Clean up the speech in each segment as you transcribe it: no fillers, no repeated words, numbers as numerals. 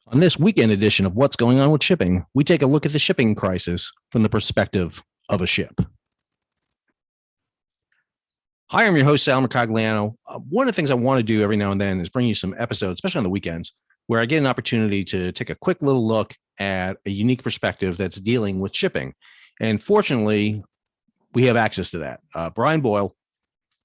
On this weekend edition of What's Going On with Shipping, we take a look at the shipping crisis from the perspective of a ship. Hi, I'm your host, Sal Mercogliano. One of the things I want to do every now and then is bring you some episodes, especially on the weekends, where I get an opportunity to take a quick little look at a unique perspective that's dealing with shipping. And fortunately, we have access to that. Bryan Boyle,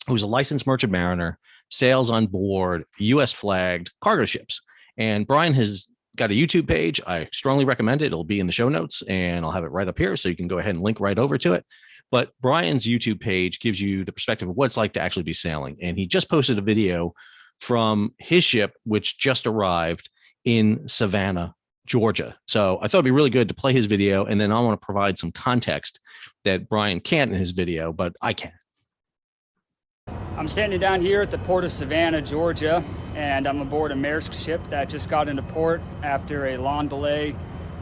who's a licensed merchant mariner, sails on board U.S. flagged cargo ships. And Bryan has got a YouTube page. I strongly recommend it. It'll be in the show notes and I'll have it right up here so you can go ahead and link right over to it. But Bryan's YouTube page gives you the perspective of what it's like to actually be sailing. And he just posted a video from his ship, which just arrived in Savannah, Georgia. So I thought it'd be really good to play his video. And then I want to provide some context that Bryan can't in his video, but I can. I'm standing down here at the port of Savannah, Georgia, and I'm aboard a Maersk ship that just got into port after a long delay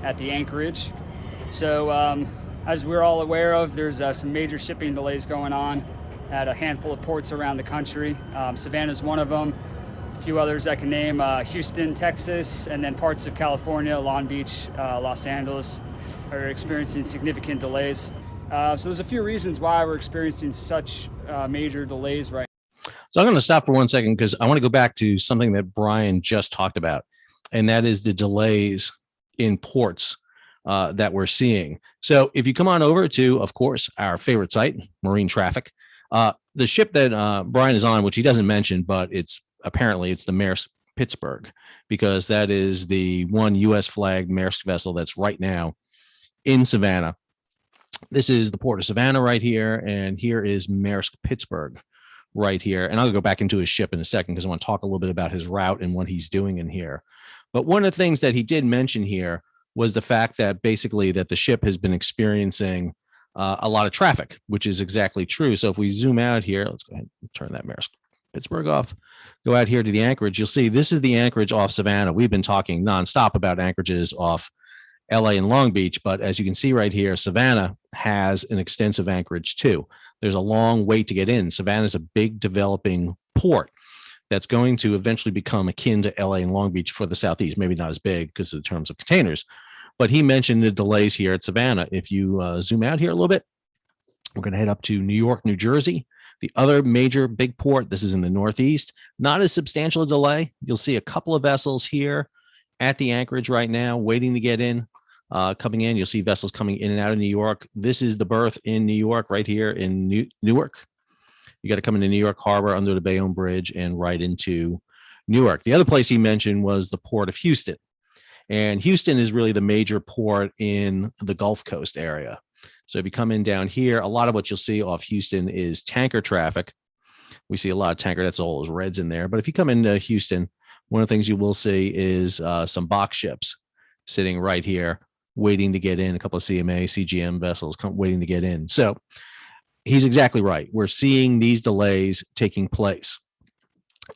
at the anchorage. So as we're all aware of, there's some major shipping delays going on at a handful of ports around the country. Savannah's one of them. A few others I can name, Houston, Texas, and then parts of California, Long Beach, Los Angeles are experiencing significant delays. So there's a few reasons why we're experiencing such major delays right now. So I'm going to stop for 1 second because I want to go back to something that Bryan just talked about, and that is the delays in ports that we're seeing. So if you come on over to, of course, our favorite site, Marine Traffic, the ship that Bryan is on, which he doesn't mention, but it's the Maersk Pittsburgh, because that is the one U.S. flagged Maersk vessel that's right now in Savannah. This is the port of Savannah right here, and here is Maersk Pittsburgh right here. And I'll go back into his ship in a second because I want to talk a little bit about his route and what he's doing in here. But one of the things that he did mention here was the fact that basically that the ship has been experiencing a lot of traffic, which is exactly true. So if we zoom out here, let's go ahead and turn that Maersk Pittsburgh off, go out here to the anchorage, you'll see this is the anchorage off Savannah. We've been talking nonstop about anchorages off LA and Long Beach, but as you can see right here, Savannah has an extensive anchorage too. There's a long wait to get in. Savannah is a big developing port that's going to eventually become akin to LA and Long Beach for the Southeast. Maybe not as big because of the terms of containers, but he mentioned the delays here at Savannah. If you zoom out here a little bit, we're going to head up to New York, New Jersey, the other major big port. This is in the Northeast. Not as substantial a delay. You'll see a couple of vessels here at the anchorage right now waiting to get in. Coming in, you'll see vessels coming in and out of New York. This is the berth in New York, right here in Newark. You got to come into New York Harbor under the Bayonne Bridge and right into Newark. The other place he mentioned was the port of Houston. And Houston is really the major port in the Gulf Coast area. So if you come in down here, a lot of what you'll see off Houston is tanker traffic. We see a lot of tanker, that's all those reds in there. But if you come into Houston, one of the things you will see is some box ships sitting right here, waiting to get in, a couple of CMA, CGM vessels waiting to get in. So he's exactly right. We're seeing these delays taking place.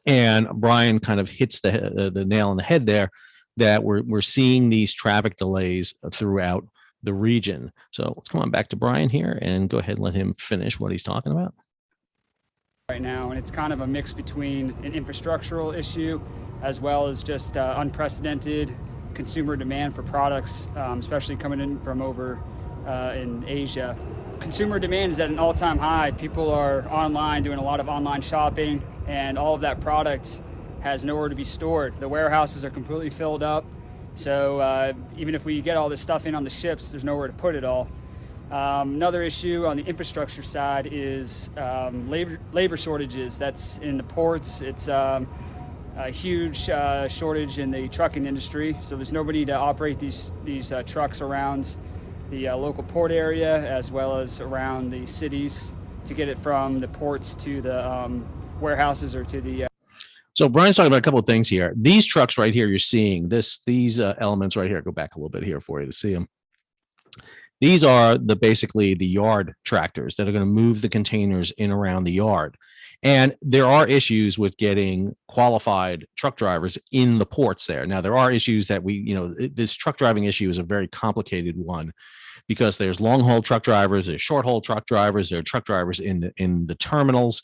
And Bryan kind of hits the nail on the head there, that we're seeing these traffic delays throughout the region. So let's come on back to Bryan here and go ahead and let him finish what he's talking about. Right now, and it's kind of a mix between an infrastructural issue as well as just unprecedented consumer demand for products, especially coming in from over in Asia. Consumer demand is at an all-time high. People are online doing a lot of online shopping, and all of that product has nowhere to be stored. The warehouses are completely filled up, so even if we get all this stuff in on the ships, there's nowhere to put it all. Another issue on the infrastructure side is labor shortages. That's in the ports. It's a huge shortage in the trucking industry, so there's nobody to operate these trucks around the local port area as well as around the cities to get it from the ports to the warehouses or to the So Bryan's talking about a couple of things here. These trucks right here, you're seeing these elements right here. Go back a little bit here for you to see them. These are basically the yard tractors that are going to move the containers in around the yard. And there are issues with getting qualified truck drivers in the ports there. Now, there are issues that this truck driving issue is a very complicated one because there's long haul truck drivers, there's short haul truck drivers, there are truck drivers in the terminals.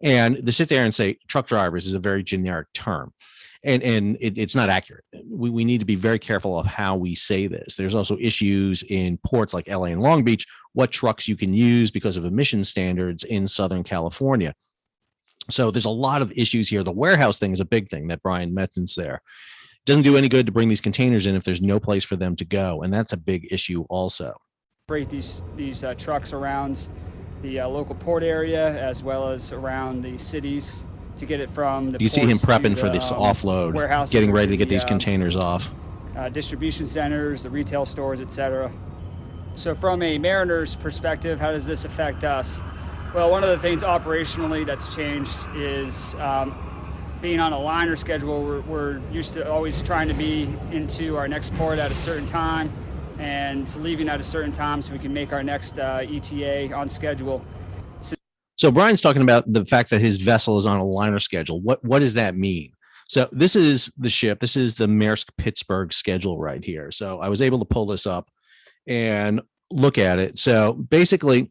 And to sit there and say truck drivers is a very generic term. and it's not accurate. We need to be very careful of how we say this. There's also issues in ports like LA and Long Beach, what trucks you can use because of emission standards in Southern California. So there's a lot of issues here. The warehouse thing is a big thing that Bryan mentions there. Doesn't do any good to bring these containers in if there's no place for them to go. And that's a big issue also. Break these trucks around the local port area as well as around the cities to get it from the You see him prepping the, for this offload, getting ready to get these containers off. Distribution centers, the retail stores, etc. So from a mariner's perspective, how does this affect us? Well, one of the things operationally that's changed is being on a liner schedule. We're used to always trying to be into our next port at a certain time and leaving at a certain time so we can make our next ETA on schedule. So Bryan's talking about the fact that his vessel is on a liner schedule. What does that mean? So this is the ship. This is the Maersk Pittsburgh schedule right here. So I was able to pull this up and look at it. So basically,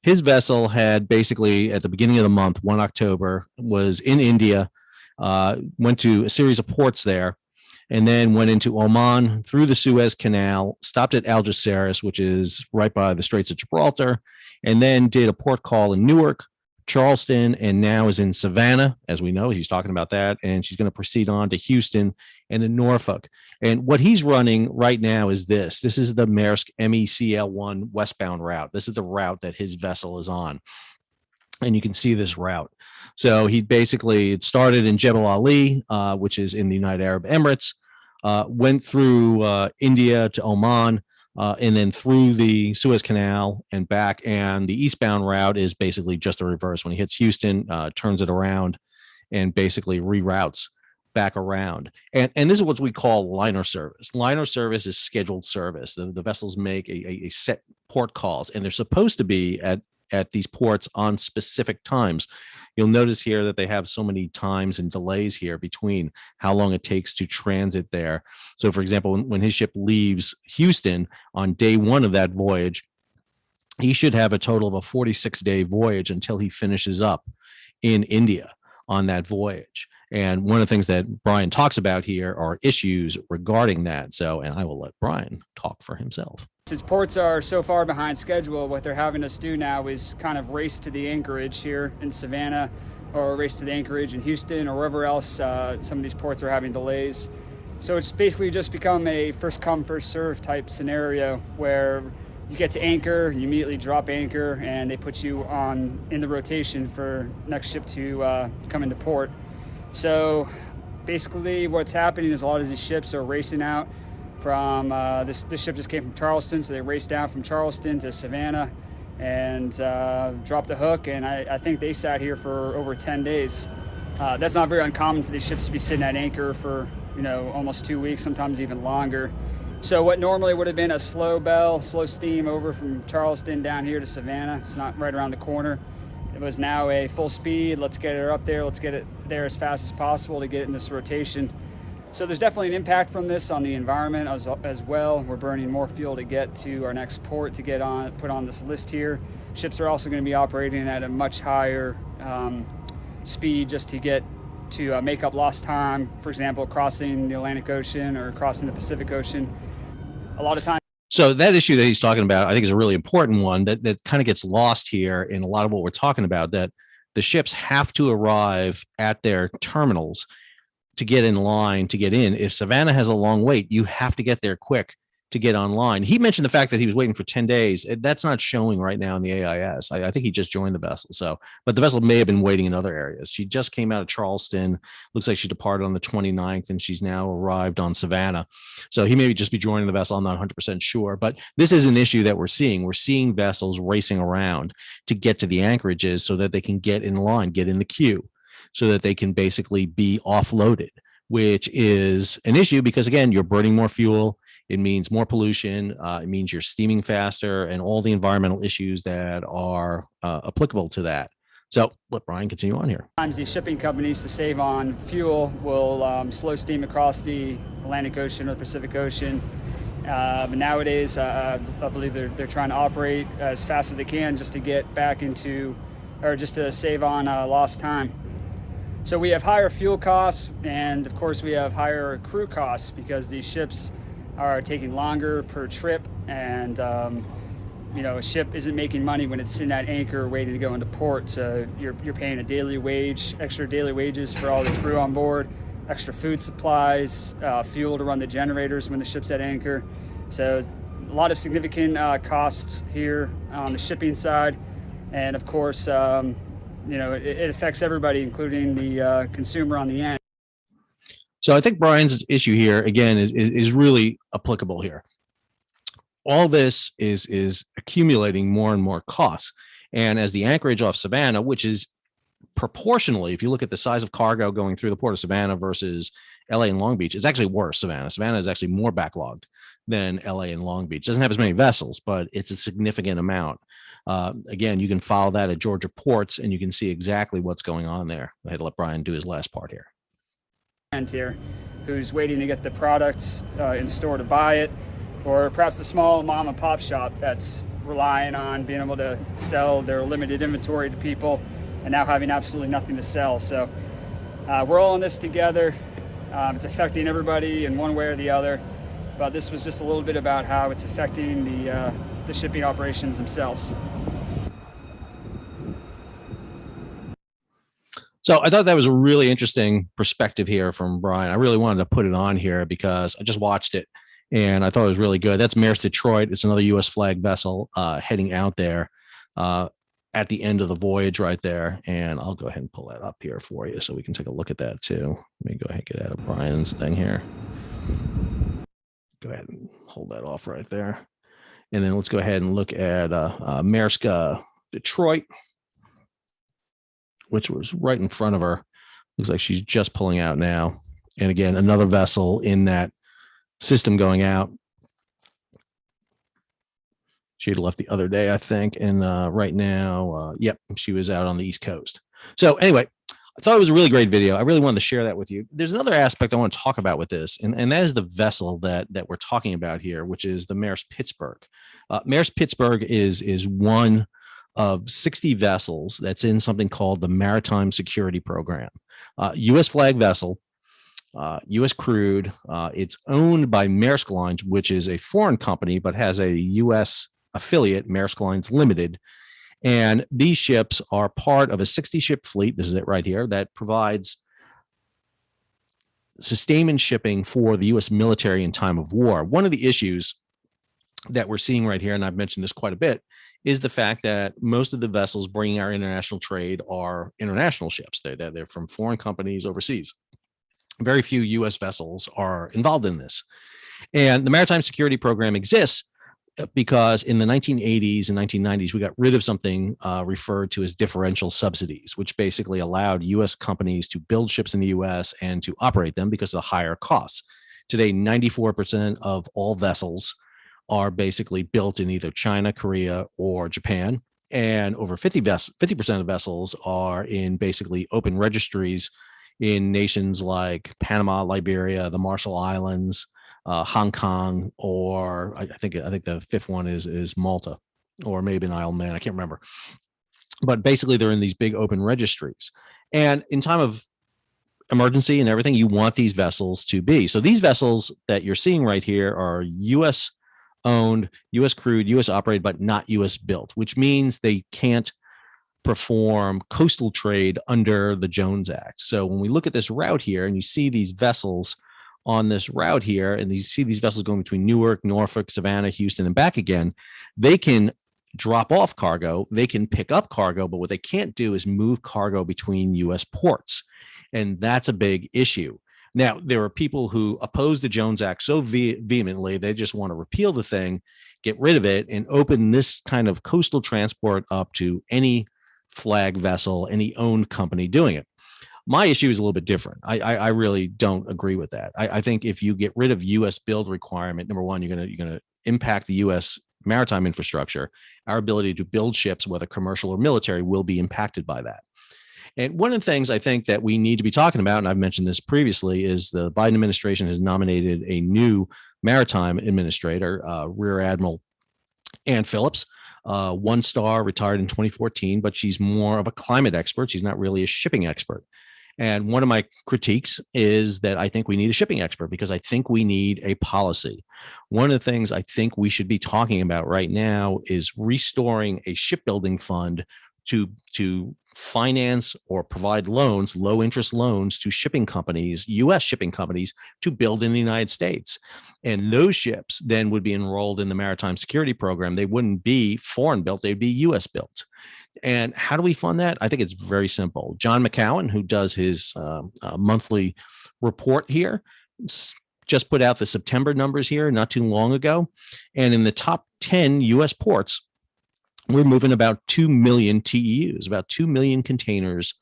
his vessel had basically at the beginning of the month, 1 October, was in India, went to a series of ports there, and then went into Oman through the Suez Canal, stopped at Algeciras, which is right by the Straits of Gibraltar, and then did a port call in Newark, Charleston, and now is in Savannah. As we know, he's talking about that, and she's going to proceed on to Houston and then Norfolk. And what he's running right now is this. This is the Maersk MECL1 westbound route. This is the route that his vessel is on. And you can see this route. So he basically started in Jebel Ali, which is in the United Arab Emirates, went through India to Oman, and then through the Suez Canal and back. And the eastbound route is basically just the reverse. When he hits Houston, turns it around and basically reroutes back around. And this is what we call liner service. Liner service is scheduled service. The vessels make a set port calls, and they're supposed to be at these ports on specific times. You'll notice here that they have so many times and delays here between how long it takes to transit there. So for example, when his ship leaves Houston on day 1 of that voyage, he should have a total of a 46-day voyage until he finishes up in India on that voyage. And one of the things that Bryan talks about here are issues regarding that. So, and I will let Bryan talk for himself. Since ports are so far behind schedule, what they're having us do now is kind of race to the anchorage here in Savannah, or race to the anchorage in Houston, or wherever else some of these ports are having delays. So it's basically just become a first come, first serve type scenario where you get to anchor, you immediately drop anchor, and they put you in the rotation for next ship to come into port. So basically what's happening is a lot of these ships are racing out from, this ship just came from Charleston, so they raced down from Charleston to Savannah and dropped the hook, and I think they sat here for over 10 days. That's not very uncommon for these ships to be sitting at anchor for, almost 2 weeks, sometimes even longer. So what normally would have been a slow steam over from Charleston down here to Savannah, it's not right around the corner. It was now a full speed, let's get it up there, let's get it there as fast as possible to get it in this rotation. So there's definitely an impact from this on the environment as well. We're burning more fuel to get to our next port to put on this list here. Ships are also going to be operating at a much higher speed just to make up lost time. For example, crossing the Atlantic Ocean or crossing the Pacific Ocean. A lot of times. So that issue that he's talking about, I think, is a really important one that kind of gets lost here in a lot of what we're talking about, that the ships have to arrive at their terminals to get in line to get in. If Savannah has a long wait, you have to get there quick to get online. He mentioned the fact that he was waiting for 10 days. That's not showing right now in the AIS. I think he just joined the vessel. So, but the vessel may have been waiting in other areas. She just came out of Charleston. Looks like she departed on the 29th, and she's now arrived on Savannah. So he may just be joining the vessel. I'm not 100% sure, but this is an issue that we're seeing. We're seeing vessels racing around to get to the anchorages so that they can get in line, get in the queue, so that they can basically be offloaded, which is an issue because, again, you're burning more fuel. It means more pollution. It means you're steaming faster, and all the environmental issues that are applicable to that. So let Bryan continue on here. Sometimes these shipping companies, to save on fuel, will slow steam across the Atlantic Ocean or the Pacific Ocean. But nowadays, I believe they're trying to operate as fast as they can just to get back into, or just to save on lost time. So we have higher fuel costs, and of course we have higher crew costs because these ships are taking longer per trip, and a ship isn't making money when it's sitting at anchor waiting to go into port. So you're paying a daily wage, extra daily wages for all the crew on board, extra food supplies, fuel to run the generators when the ship's at anchor. So a lot of significant costs here on the shipping side, and of course, it affects everybody, including the consumer on the end. So I think Bryan's issue here again is really applicable here. All this is accumulating more and more costs, and as the anchorage off Savannah, which is proportionally, if you look at the size of cargo going through the port of Savannah versus LA and Long Beach, it's actually worse. Savannah is actually more backlogged than LA and Long Beach. Doesn't have as many vessels, but it's a significant amount. Again, you can follow that at Georgia ports, and you can see exactly what's going on there. I had to let Bryan do his last part here. And here, who's waiting to get the product in store to buy it, or perhaps a small mom and pop shop that's relying on being able to sell their limited inventory to people and now having absolutely nothing to sell. So we're all in this together. It's affecting everybody in one way or the other, but this was just a little bit about how it's affecting the shipping operations themselves. So I thought that was a really interesting perspective here from Bryan. I really wanted to put it on here because I just watched it and I thought it was really good. That's Maersk Detroit. It's another U.S. flag vessel heading out there at the end of the voyage right there. And I'll go ahead and pull that up here for you so we can take a look at that too. Let me go ahead and get out of Bryan's thing here. Go ahead and hold that off right there. And then let's go ahead and look at Maersk Detroit, which was right in front of her. Looks like she's just pulling out now. And again, another vessel in that system going out. She had left the other day, I think. And right now, yep, she was out on the East Coast. So anyway, I thought it was a really great video. I really wanted to share that with you. There's another aspect I want to talk about with this, and that is the vessel that we're talking about here, which is the Maersk Pittsburgh. Maersk Pittsburgh is one of 60 vessels that's in something called the Maritime Security Program. U.S. flag vessel, U.S. crewed. It's owned by Maersk Lines, which is a foreign company, but has a U.S. affiliate, Maersk Lines Limited. And these ships are part of a 60-ship fleet, this is it right here, that provides sustainment shipping for the U.S. military in time of war. One of the issues that we're seeing right here, and I've mentioned this quite a bit, is the fact that most of the vessels bringing our international trade are international ships. They're from foreign companies overseas. Very few U.S. vessels are involved in this. And the Maritime Security Program exists because in the 1980s and 1990s, we got rid of something referred to as differential subsidies, which basically allowed U.S. companies to build ships in the U.S. and to operate them because of the higher costs. Today, 94% of all vessels are basically built in either China, Korea, or Japan. And over 50% of vessels are in basically open registries in nations like Panama, Liberia, the Marshall Islands, Hong Kong, or I think the fifth one is Malta, or maybe an Isle of Man. I can't remember. But basically, they're in these big open registries. And in time of emergency and everything, you want these vessels to be. So these vessels that you're seeing right here are U.S. owned, U.S. crewed, U.S. operated, but not U.S. built, which means they can't perform coastal trade under the Jones Act. So when we look at this route here and you see these vessels on this route here, and you see these vessels going between Newark, Norfolk, Savannah, Houston, and back again, they can drop off cargo, they can pick up cargo, but what they can't do is move cargo between U.S. ports. And that's a big issue. Now, there are people who oppose the Jones Act so vehemently, they just want to repeal the thing, get rid of it, and open this kind of coastal transport up to any flag vessel, any owned company doing it. My issue is a little bit different. I really don't agree with that. I think if you get rid of U.S. build requirement, number one, you're gonna impact the U.S. maritime infrastructure. Our ability to build ships, whether commercial or military, will be impacted by that. And one of the things I think that we need to be talking about, and I've mentioned this previously, is the Biden administration has nominated a new maritime administrator, Rear Admiral Ann Phillips. 1-star, retired in 2014, but she's more of a climate expert. She's not really a shipping expert. And one of my critiques is that I think we need a shipping expert because I think we need a policy. One of the things I think we should be talking about right now is restoring a shipbuilding fund to finance or provide loans, low interest loans to shipping companies, U.S. shipping companies, to build in the United States. And those ships then would be enrolled in the Maritime Security Program. They wouldn't be foreign built, they'd be U.S. built. And how do we fund that? I think it's very simple. John McCown, who does his monthly report here, just put out the September numbers here not too long ago. And in the top 10 U.S. ports, we're moving about 2 million TEUs, about 2 million containers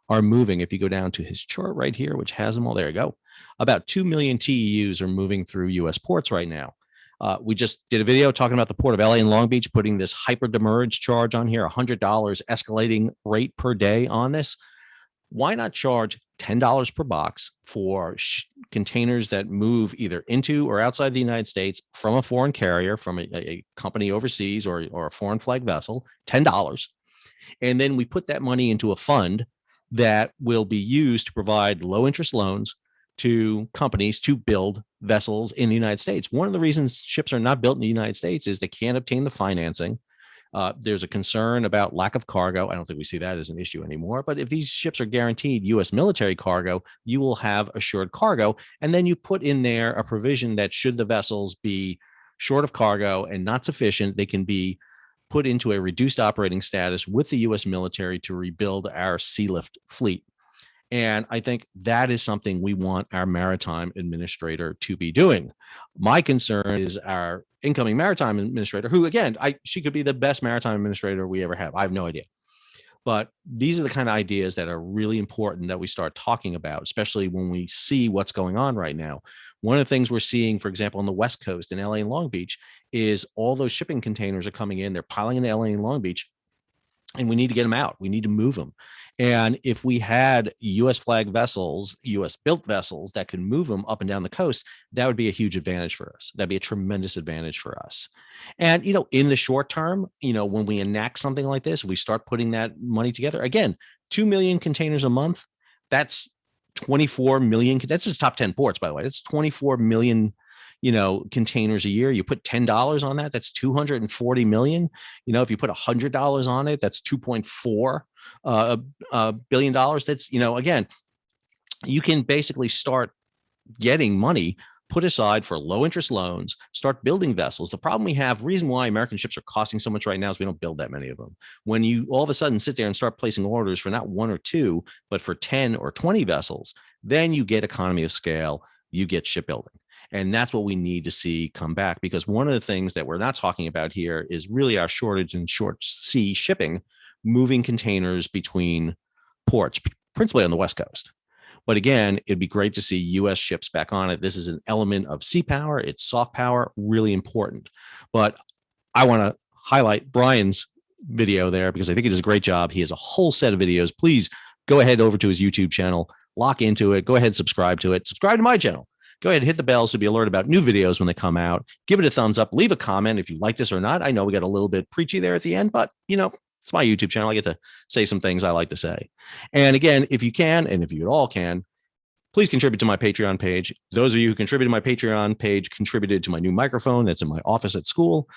are moving. If you go down to his chart right here, which has them all, there you go. About 2 million TEUs are moving through U.S. ports right now. We just did a video talking about the port of LA and Long Beach, putting this hyper demurrage charge on here, $100 escalating rate per day on this. Why not charge $10 per box for containers that move either into or outside the United States from a foreign carrier, from a company overseas or a foreign flag vessel, $10. And then we put that money into a fund that will be used to provide low interest loans to companies to build vessels in the United States. One of the reasons ships are not built in the United States is they can't obtain the financing. There's a concern about lack of cargo. I don't think we see that as an issue anymore. But if these ships are guaranteed U.S. military cargo, you will have assured cargo. And then you put in there a provision that should the vessels be short of cargo and not sufficient, they can be put into a reduced operating status with the U.S. military to rebuild our sea lift fleet. And I think that is something we want our maritime administrator to be doing. My concern is our incoming maritime administrator, who, again, she could be the best maritime administrator we ever have. I have no idea. But these are the kind of ideas that are really important that we start talking about, especially when we see what's going on right now. One of the things we're seeing, for example, on the West Coast in LA and Long Beach, is all those shipping containers are coming in. They're piling into LA and Long Beach. And we need to get them out. We need to move them. And if we had U.S. flag vessels, U.S. built vessels that could move them up and down the coast, that would be a huge advantage for us. That'd be a tremendous advantage for us. And, in the short term, when we enact something like this, we start putting that money together. Again, 2 million containers a month. That's 24 million. That's just top 10 ports, by the way. That's 24 million containers a year. You put $10 on that, that's 240 million. If you put $100 on it, that's $2.4 billion. That's, again, you can basically start getting money put aside for low interest loans, start building vessels. The problem we have, reason why American ships are costing so much right now is we don't build that many of them. When you all of a sudden sit there and start placing orders for not one or two, but for 10 or 20 vessels, then you get economy of scale, you get shipbuilding. And that's what we need to see come back, because one of the things that we're not talking about here is really our shortage in short sea shipping, moving containers between ports, principally on the West Coast. But again, it'd be great to see U.S. ships back on it. This is an element of sea power. It's soft power, really important. But I want to highlight Bryan's video there because I think he does a great job. He has a whole set of videos. Please go ahead over to his YouTube channel, lock into it. Go ahead, subscribe to it. Subscribe to my channel. Go ahead, hit the bell so be alerted about new videos when they come out. Give it a thumbs up. Leave a comment if you like this or not. I know we got a little bit preachy there at the end, but it's my YouTube channel. I get to say some things I like to say. And again, if you can, and if you at all can, please contribute to my Patreon page. Those of you who contributed to my Patreon page contributed to my new microphone that's in my office at school,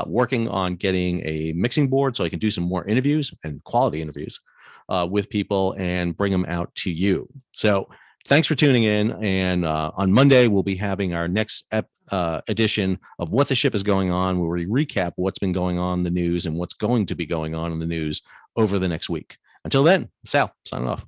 working on getting a mixing board so I can do some more interviews and quality interviews with people and bring them out to you. So thanks for tuning in. And on Monday, we'll be having our next edition of What the Ship is Going On, where we recap what's been going on in the news and what's going to be going on in the news over the next week. Until then, Sal, signing off.